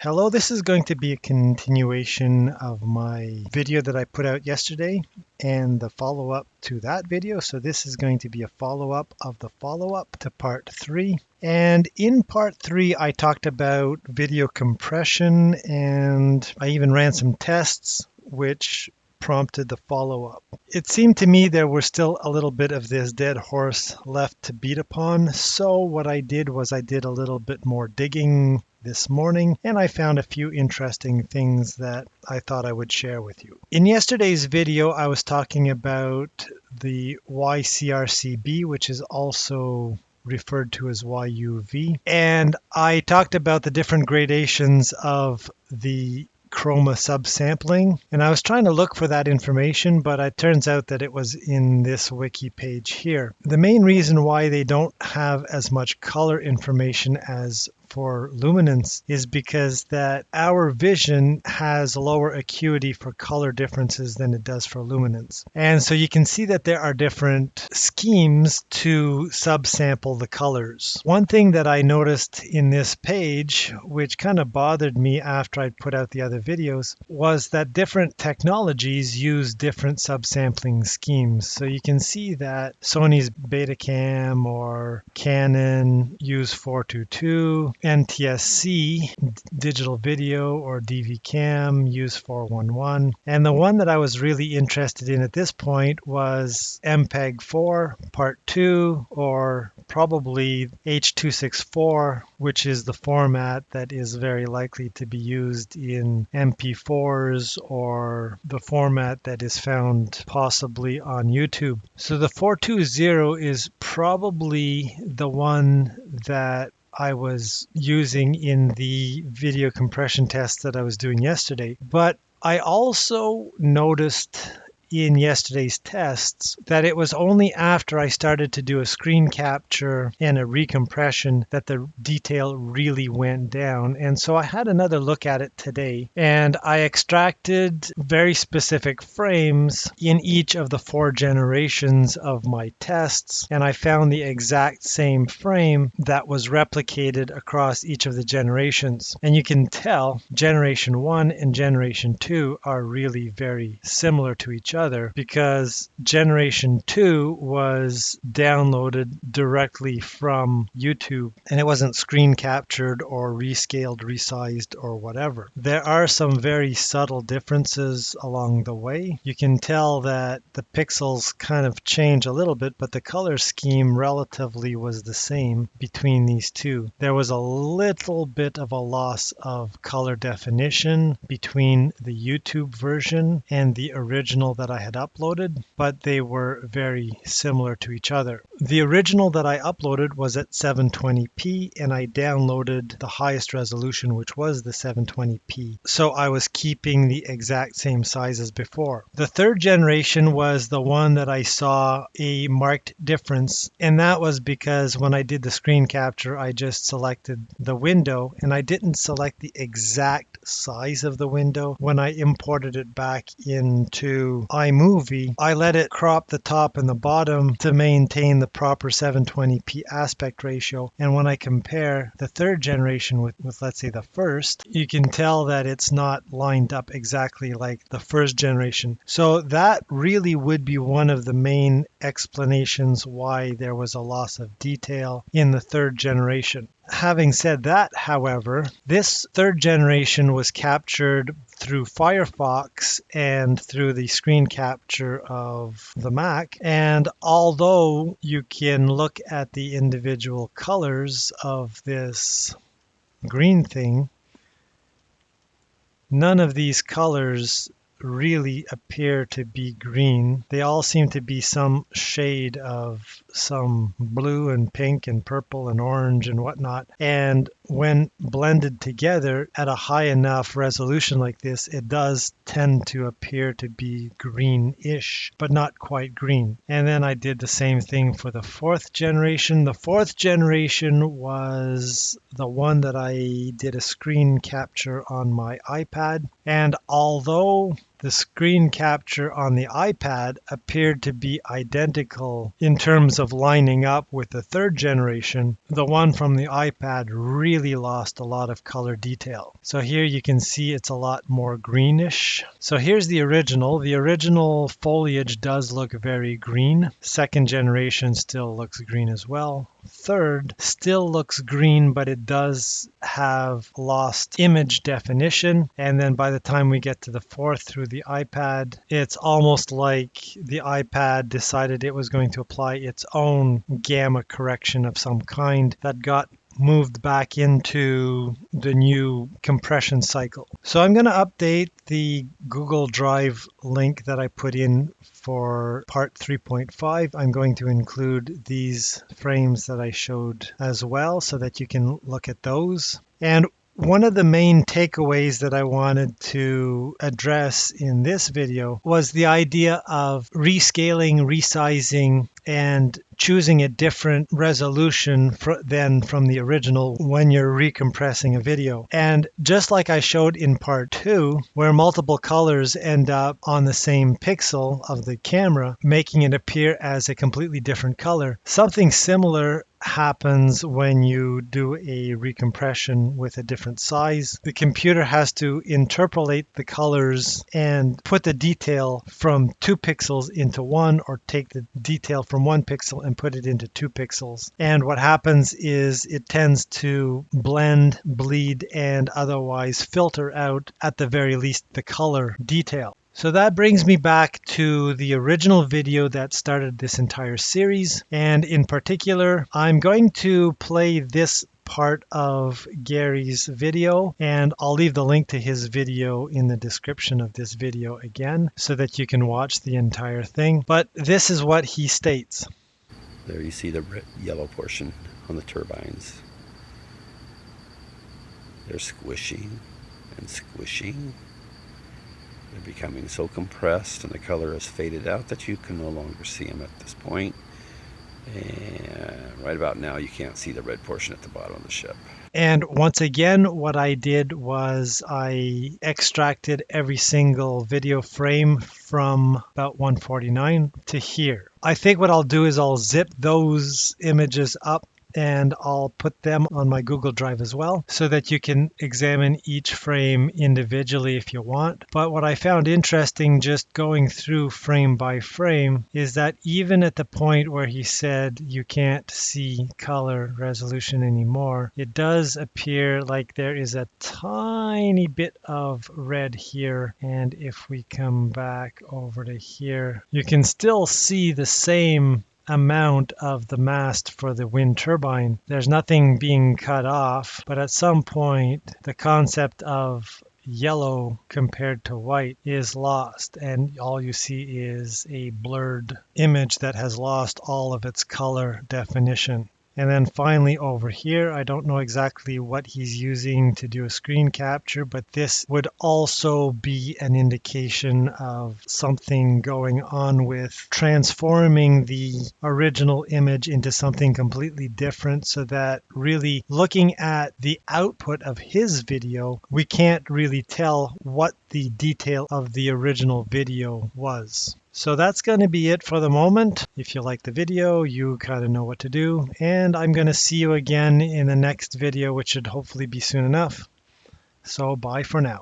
Hello, this is going to be a continuation of my video that I put out yesterday and the follow-up to that video. So this is going to be a follow-up of the follow-up to part 3. And in part 3, I talked about video compression and I even ran some tests which prompted the follow-up. It seemed to me there was still a little bit of this dead horse left to beat upon. So what I did was I did a little bit more digging this morning, and I found a few interesting things that I thought I would share with you. In yesterday's video, I was talking about the YCRCB, which is also referred to as YUV, and I talked about the different gradations of the chroma subsampling, and I was trying to look for that information, but it turns out that it was in this wiki page here. The main reason why they don't have as much color information as for luminance is because that our vision has lower acuity for color differences than it does for luminance. And so you can see that there are different schemes to subsample the colors. One thing that I noticed in this page, which kind of bothered me after I put out the other videos, was that different technologies use different subsampling schemes. So you can see that Sony's Betacam or Canon use 422, NTSC digital video or DV cam use 411, and the one that I was really interested in at this point was MPEG 4 part 2, or probably H.264, which is the format that is very likely to be used in MP4s or the format that is found possibly on YouTube. So the 420 is probably the one that I was using in the video compression test that I was doing yesterday. But I also noticed in yesterday's tests that it was only after I started to do a screen capture and a recompression that the detail really went down. And so I had another look at it today, and I extracted very specific frames in each of the 4 generations of my tests, and I found the exact same frame that was replicated across each of the generations. And you can tell generation 1 and generation 2 are really very similar to each other, because generation 2 was downloaded directly from YouTube and it wasn't screen captured or rescaled, resized, or whatever. There are some very subtle differences along the way. You can tell that the pixels kind of change a little bit, but the color scheme relatively was the same between these two. There was a little bit of a loss of color definition between the YouTube version and the original that I had uploaded, but they were very similar to each other. The original that I uploaded was at 720p, and I downloaded the highest resolution, which was the 720p. So I was keeping the exact same size as before. The third generation was the one that I saw a marked difference, and that was because when I did the screen capture, I just selected the window and I didn't select the exact size of the window. When I imported it back into iMovie, I let it crop the top and the bottom to maintain the proper 720p aspect ratio. And when I compare the third generation with let's say the first, you can tell that it's not lined up exactly like the first generation. So that really would be one of the main explanations why there was a loss of detail in the third generation. Having said that, however, this third generation was captured through Firefox and through the screen capture of the Mac. And although you can look at the individual colors of this green thing, none of these colors really appear to be green. They all seem to be some shade of some blue and pink and purple and orange and whatnot. And when blended together at a high enough resolution like this, it does tend to appear to be greenish, but not quite green. And then I did the same thing for the fourth generation. The fourth generation was the one that I did a screen capture on my iPad. And although the screen capture on the iPad appeared to be identical in terms of lining up with the third generation, the one from the iPad really lost a lot of color detail. So here you can see it's a lot more greenish. So here's the original. The original foliage does look very green. Second generation still looks green as well. Third still looks green, but it does have lost image definition. And then by the time we get to the fourth through the iPad, it's almost like the iPad decided it was going to apply its own gamma correction of some kind that got moved back into the new compression cycle. So I'm going to update the Google Drive link that I put in for part 3.5. I'm going to include these frames that I showed as well so that you can look at those. And one of the main takeaways that I wanted to address in this video was the idea of rescaling, resizing, and choosing a different resolution than from the original when you're recompressing a video. And just like I showed in part 2, where multiple colors end up on the same pixel of the camera, making it appear as a completely different color, something similar happens when you do a recompression with a different size. The computer has to interpolate the colors and put the detail from 2 pixels into 1, or take the detail from 1 pixel and put it into 2 pixels. And what happens is it tends to blend, bleed, and otherwise filter out, at the very least, the color detail. So that brings me back to the original video that started this entire series. And in particular, I'm going to play this part of Gary's video, and I'll leave the link to his video in the description of this video again so that you can watch the entire thing. But this is what he states. There you see the yellow portion on the turbines. They're squishing and squishing. They're becoming so compressed, and the color has faded out that you can no longer see them at this point. And right about now you can't see the red portion at the bottom of the ship. And once again, what I did was I extracted every single video frame from about 149 to here. I think what I'll do is I'll zip those images up and I'll put them on my Google Drive as well so that you can examine each frame individually if you want. But what I found interesting just going through frame by frame is that even at the point where he said you can't see color resolution anymore, it does appear like there is a tiny bit of red here. And if we come back over to here, you can still see the same amount of the mast for the wind turbine. There's nothing being cut off, but at some point the concept of yellow compared to white is lost, and all you see is a blurred image that has lost all of its color definition. And then finally over here, I don't know exactly what he's using to do a screen capture, but this would also be an indication of something going on with transforming the original image into something completely different, so that really looking at the output of his video, we can't really tell what the detail of the original video was. So that's going to be it for the moment. If you like the video, you kind of know what to do. And I'm going to see you again in the next video, which should hopefully be soon enough. So bye for now.